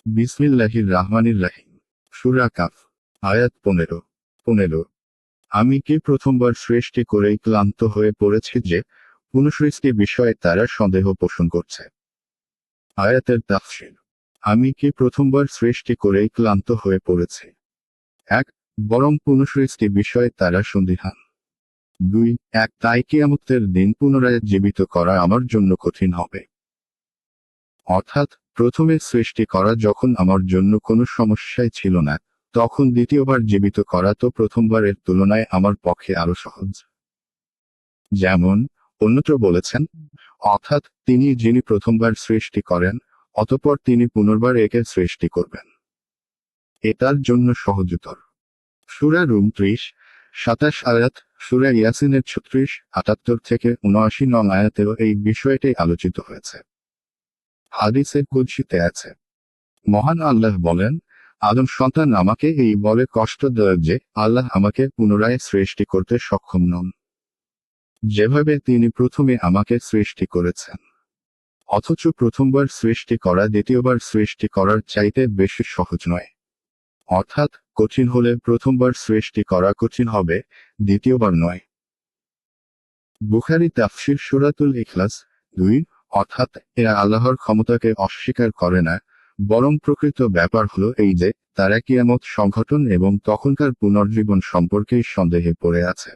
বিসমিল্লাহির রাহমানির রাহিম। সূরা কাফ। আয়াত 15। আমি কি প্রথমবার সৃষ্টি করেই ক্লান্ত হয়ে পড়েছি যে পুনঃসৃষ্টি বিষয়ে তারা সন্দেহ পোষণ করছে। আয়াতের তাফসীর। আমি কি প্রথমবার সৃষ্টি করেই ক্লান্ত হয়ে পড়েছি। 1, বরং পুনঃসৃষ্টি বিষয়ে তারা সন্দিহান। 2, তাই কিয়ামতের দিন পুনরায় জীবিত করা আমার জন্য কঠিন হবে। অর্থাৎ প্রথমে সৃষ্টি করা যখন আমার জন্য কোনো সমস্যাই ছিল না, তখন দ্বিতীয়বার জীবিত করা তো প্রথমবারের তুলনায় আমার পক্ষে আরো সহজ। যেমন অন্যত্র বলেছেন, অর্থাৎ যিনি প্রথমবার সৃষ্টি করেন, অতঃপর তিনি পুনর্বার একে সৃষ্টি করবেন। এ তার জন্য সহজতর। সূরা রুম 30-27 আয়াত, সূরা ইয়াসিনের 36-78-79 নং আয়াতেও এই বিষয়টাই আলোচিত হয়েছে। হাদিসে কুদসিতে আছে, মহান আল্লাহ বলেন, আদম সন্তান আমাকে এই বলে কষ্ট দেয় যে আল্লাহ আমাকে পুনরায় সৃষ্টি করতে সক্ষম নন, যেভাবে তিনি প্রথমে আমাকে সৃষ্টি করেছেন। অথচ প্রথমবার সৃষ্টি করা দ্বিতীয়বার সৃষ্টি করার চাইতে বেশি সহজ নয়। অর্থাৎ কঠিন হলে প্রথমবার সৃষ্টি করা কঠিন হবে, দ্বিতীয়বার নয়। বুখারী তাফসীর সূরাতুল ইখলাস 2, অর্থাৎ এরা আল্লাহর ক্ষমতাকে অস্বীকার করে না, বরং প্রকৃত ব্যাপার হলো এই যে তারা কিয়ামত সংঘটন এবং তখনকার পুনর্জীবন সম্পর্কেই সন্দেহে পড়ে আছে।